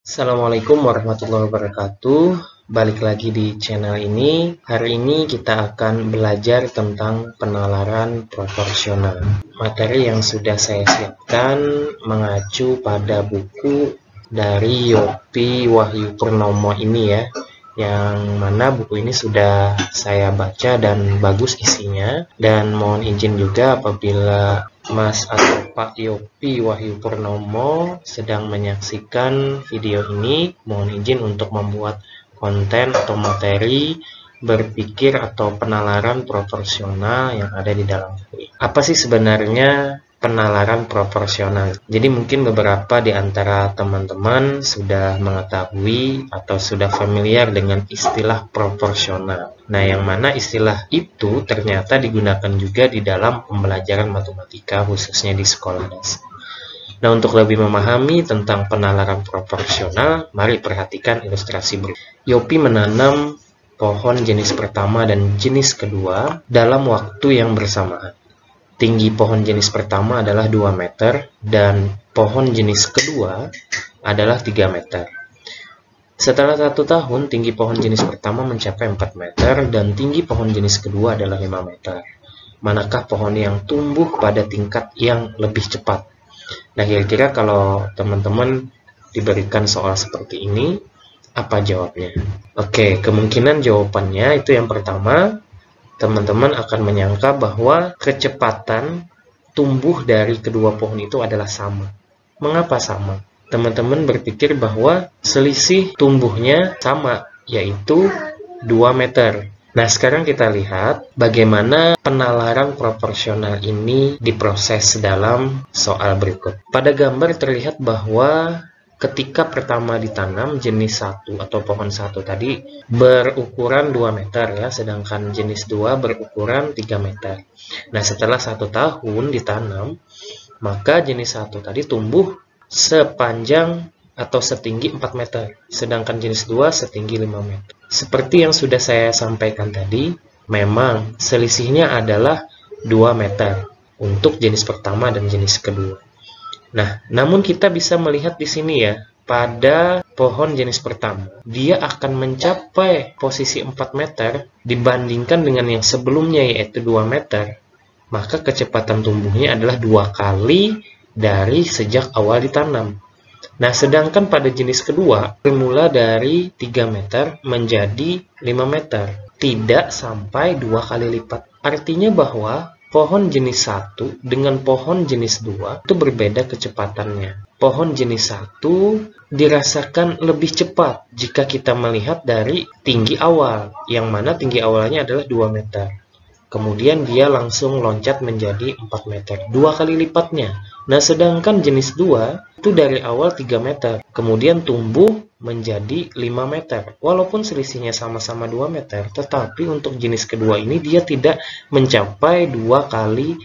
Assalamualaikum warahmatullahi wabarakatuh. Balik lagi di channel ini. Hari ini kita akan belajar tentang penalaran proporsional. Materi yang sudah saya siapkan mengacu pada buku dari Yopi Wahyu Purnomo ini ya. Yang mana buku ini sudah saya baca dan bagus isinya. Dan mohon izin juga apabila Mas atau Pak Yopi Wahyu Purnomo sedang menyaksikan video ini, mohon izin untuk membuat konten atau materi berpikir atau penalaran proporsional yang ada di dalam buku ini. Apa sih sebenarnya penalaran proporsional? Jadi mungkin beberapa di antara teman-teman sudah mengetahui atau sudah familiar dengan istilah proporsional. Nah, yang mana istilah itu ternyata digunakan juga di dalam pembelajaran matematika khususnya di sekolah dasar. Nah, untuk lebih memahami tentang penalaran proporsional, mari perhatikan ilustrasi berikut. Yopi menanam pohon jenis pertama dan jenis kedua dalam waktu yang bersamaan. Tinggi pohon jenis pertama adalah 2 meter dan pohon jenis kedua adalah 3 meter. Setelah 1 tahun, tinggi pohon jenis pertama mencapai 4 meter dan tinggi pohon jenis kedua adalah 5 meter. Manakah pohon yang tumbuh pada tingkat yang lebih cepat? Nah, kira-kira kalau teman-teman diberikan soal seperti ini, apa jawabnya? Oke, kemungkinan jawabannya itu yang pertama, teman-teman akan menyangka bahwa kecepatan tumbuh dari kedua pohon itu adalah sama. Mengapa sama? Teman-teman berpikir bahwa selisih tumbuhnya sama, yaitu 2 meter. Nah, sekarang kita lihat bagaimana penalaran proporsional ini diproses dalam soal berikut. Pada gambar terlihat bahwa ketika pertama ditanam jenis 1 atau pohon 1 tadi berukuran 2 meter ya, sedangkan jenis 2 berukuran 3 meter. Nah, setelah 1 tahun ditanam, maka jenis 1 tadi tumbuh sepanjang atau setinggi 4 meter, sedangkan jenis 2 setinggi 5 meter. Seperti yang sudah saya sampaikan tadi, memang selisihnya adalah 2 meter untuk jenis pertama dan jenis kedua. Nah, namun kita bisa melihat di sini ya, pada pohon jenis pertama, dia akan mencapai posisi 4 meter dibandingkan dengan yang sebelumnya yaitu 2 meter. Maka kecepatan tumbuhnya adalah 2 kali dari sejak awal ditanam. Nah, sedangkan pada jenis kedua, bermula dari 3 meter menjadi 5 meter. Tidak sampai 2 kali lipat. Artinya bahwa pohon jenis 1 dengan pohon jenis 2 itu berbeda kecepatannya. Pohon jenis 1 dirasakan lebih cepat jika kita melihat dari tinggi awal, yang mana tinggi awalnya adalah 2 meter. Kemudian dia langsung loncat menjadi 4 meter, 2 kali lipatnya. Nah, sedangkan jenis 2 itu dari awal 3 meter, kemudian tumbuh menjadi 5 meter. Walaupun selisihnya sama-sama 2 meter, tetapi untuk jenis kedua ini dia tidak mencapai 2 kali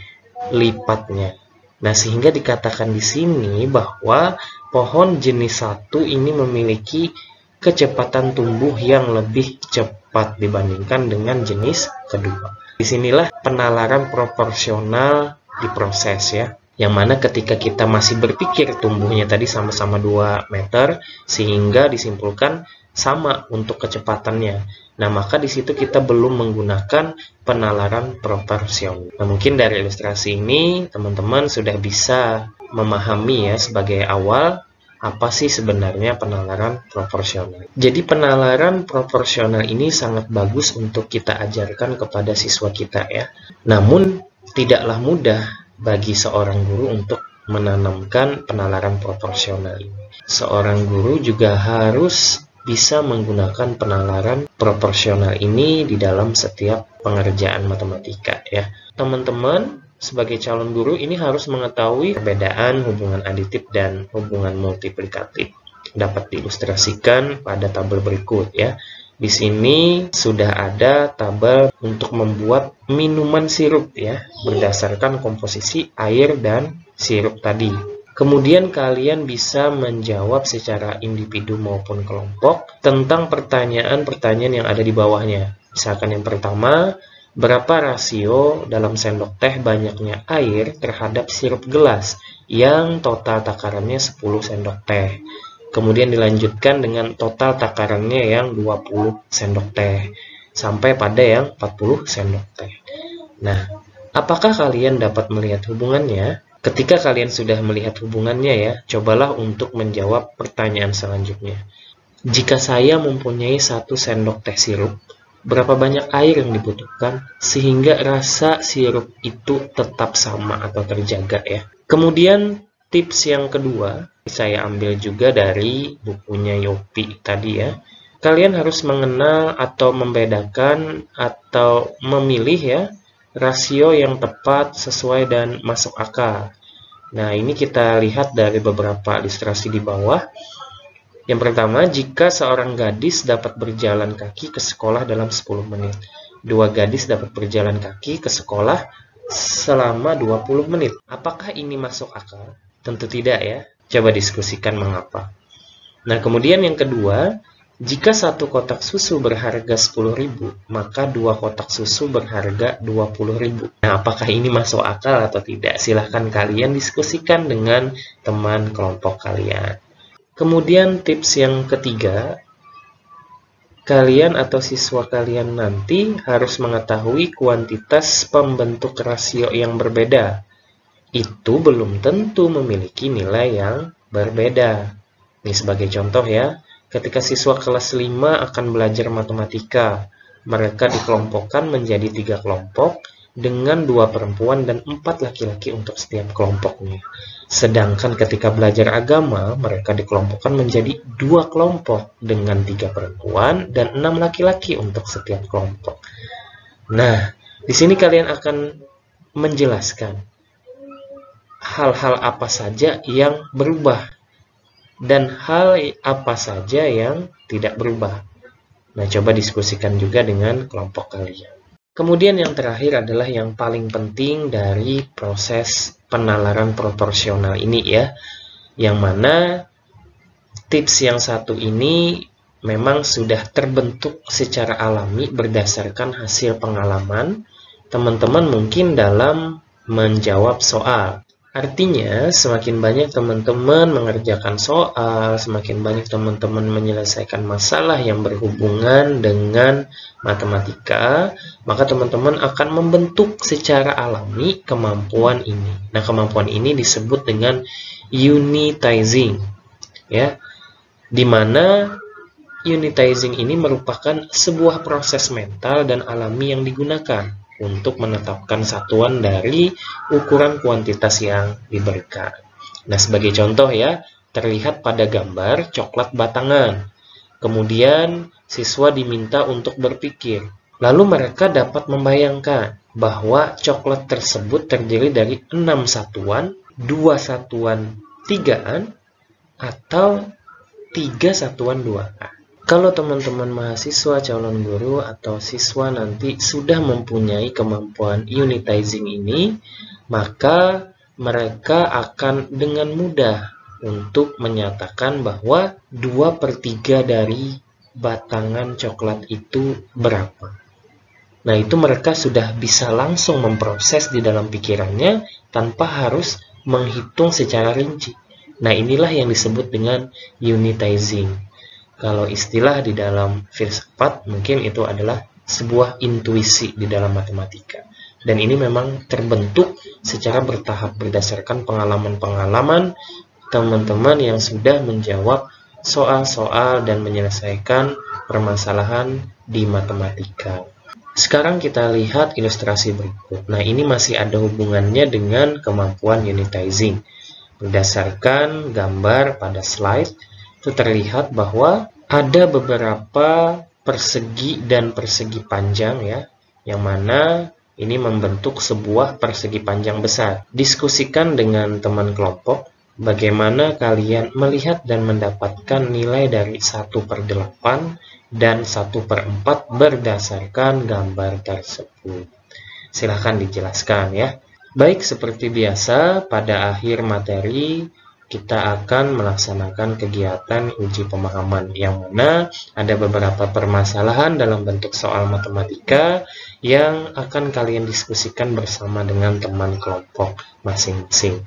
lipatnya. Nah, sehingga dikatakan di sini bahwa pohon jenis 1 ini memiliki kecepatan tumbuh yang lebih cepat dibandingkan dengan jenis kedua. Disinilah penalaran proporsional diproses ya. Yang mana ketika kita masih berpikir tumbuhnya tadi sama-sama 2 meter, sehingga disimpulkan sama untuk kecepatannya. Nah, maka di situ kita belum menggunakan penalaran proporsional. Nah, mungkin dari ilustrasi ini teman-teman sudah bisa memahami ya sebagai awal apa sih sebenarnya penalaran proporsional. Jadi penalaran proporsional ini sangat bagus untuk kita ajarkan kepada siswa kita ya. Namun tidaklah mudah bagi seorang guru untuk menanamkan penalaran proporsional ini. Seorang guru juga harus bisa menggunakan penalaran proporsional ini di dalam setiap pengerjaan matematika ya. Teman-teman sebagai calon guru ini harus mengetahui perbedaan hubungan aditif dan hubungan multiplikatif. Dapat diilustrasikan pada tabel berikut ya. Di sini sudah ada tabel untuk membuat minuman sirup ya, berdasarkan komposisi air dan sirup tadi. Kemudian kalian bisa menjawab secara individu maupun kelompok tentang pertanyaan-pertanyaan yang ada di bawahnya. Misalkan yang pertama, berapa rasio dalam sendok teh banyaknya air terhadap sirup gelas yang total takarannya 10 sendok teh. Kemudian dilanjutkan dengan total takarannya yang 20 sendok teh. Sampai pada yang 40 sendok teh. Nah, apakah kalian dapat melihat hubungannya? Ketika kalian sudah melihat hubungannya ya, cobalah untuk menjawab pertanyaan selanjutnya. Jika saya mempunyai 1 sendok teh sirup, berapa banyak air yang dibutuhkan sehingga rasa sirup itu tetap sama atau terjaga ya. Kemudian tips yang kedua, saya ambil juga dari bukunya Yopi tadi ya. Kalian harus mengenal atau membedakan atau memilih ya rasio yang tepat, sesuai, dan masuk akal. Nah, ini kita lihat dari beberapa ilustrasi di bawah. Yang pertama, jika seorang gadis dapat berjalan kaki ke sekolah dalam 10 menit. 2 gadis dapat berjalan kaki ke sekolah selama 20 menit. Apakah ini masuk akal? Tentu tidak ya. Coba diskusikan mengapa. Nah, kemudian yang kedua, jika 1 kotak susu berharga 10.000, maka 2 kotak susu berharga 20.000. Nah, apakah ini masuk akal atau tidak? Silahkan kalian diskusikan dengan teman kelompok kalian. Kemudian tips yang ketiga, kalian atau siswa kalian nanti harus mengetahui kuantitas pembentuk rasio yang berbeda. Itu belum tentu memiliki nilai yang berbeda. Ini sebagai contoh ya. Ketika siswa kelas 5 akan belajar matematika, mereka dikelompokkan menjadi 3 kelompok dengan 2 perempuan dan 4 laki-laki untuk setiap kelompoknya. Sedangkan ketika belajar agama, mereka dikelompokkan menjadi 2 kelompok dengan 3 perempuan dan 6 laki-laki untuk setiap kelompok. Nah, di sini kalian akan menjelaskan hal-hal apa saja yang berubah dan hal apa saja yang tidak berubah. Nah, coba diskusikan juga dengan kelompok kalian. Kemudian yang terakhir adalah yang paling penting dari proses penalaran proporsional ini ya. Yang mana tips yang satu ini memang sudah terbentuk secara alami berdasarkan hasil pengalaman teman-teman mungkin dalam menjawab soal. Artinya, semakin banyak teman-teman mengerjakan soal, semakin banyak teman-teman menyelesaikan masalah yang berhubungan dengan matematika, maka teman-teman akan membentuk secara alami kemampuan ini. Nah, kemampuan ini disebut dengan unitizing, ya, di mana unitizing ini merupakan sebuah proses mental dan alami yang digunakan untuk menetapkan satuan dari ukuran kuantitas yang diberikan. Nah, sebagai contoh ya, terlihat pada gambar coklat batangan. Kemudian, siswa diminta untuk berpikir. Lalu mereka dapat membayangkan bahwa coklat tersebut terdiri dari 6 satuan, 2 satuan 3-an, atau 3 satuan 2-an. Kalau teman-teman mahasiswa, calon guru, atau siswa nanti sudah mempunyai kemampuan unitizing ini, maka mereka akan dengan mudah untuk menyatakan bahwa 2/3 dari batangan coklat itu berapa. Nah, itu mereka sudah bisa langsung memproses di dalam pikirannya tanpa harus menghitung secara rinci. Nah, inilah yang disebut dengan unitizing. Kalau istilah di dalam filsafat, mungkin itu adalah sebuah intuisi di dalam matematika. Dan ini memang terbentuk secara bertahap berdasarkan pengalaman-pengalaman teman-teman yang sudah menjawab soal-soal dan menyelesaikan permasalahan di matematika. Sekarang kita lihat ilustrasi berikut. Nah, ini masih ada hubungannya dengan kemampuan unitizing. Berdasarkan gambar pada slide, itu terlihat bahwa ada beberapa persegi dan persegi panjang ya, yang mana ini membentuk sebuah persegi panjang besar. Diskusikan dengan teman kelompok bagaimana kalian melihat dan mendapatkan nilai dari 1/8 dan 1/4 berdasarkan gambar tersebut. Silahkan dijelaskan ya. Baik, seperti biasa pada akhir materi kita akan melaksanakan kegiatan uji pemahaman yang mana ada beberapa permasalahan dalam bentuk soal matematika yang akan kalian diskusikan bersama dengan teman kelompok masing-masing.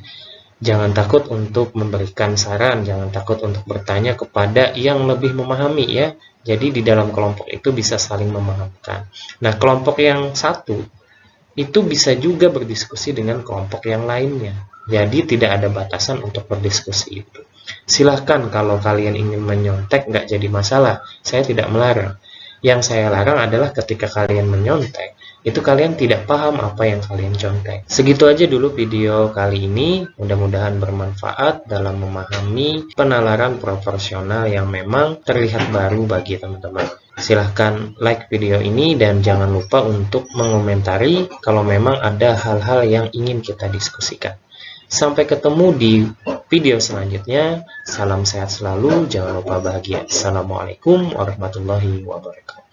Jangan takut untuk memberikan saran, jangan takut untuk bertanya kepada yang lebih memahami ya. Jadi di dalam kelompok itu bisa saling memahamkan. Nah, kelompok yang satu itu bisa juga berdiskusi dengan kelompok yang lainnya. Jadi tidak ada batasan untuk berdiskusi itu. Silahkan kalau kalian ingin menyontek, nggak jadi masalah. Saya tidak melarang. Yang saya larang adalah ketika kalian menyontek, itu kalian tidak paham apa yang kalian contek. Segitu aja dulu video kali ini. Mudah-mudahan bermanfaat dalam memahami penalaran proporsional yang memang terlihat baru bagi teman-teman. Silahkan like video ini dan jangan lupa untuk mengomentari kalau memang ada hal-hal yang ingin kita diskusikan. Sampai ketemu di video selanjutnya. Salam sehat selalu, jangan lupa bahagia. Assalamualaikum warahmatullahi wabarakatuh.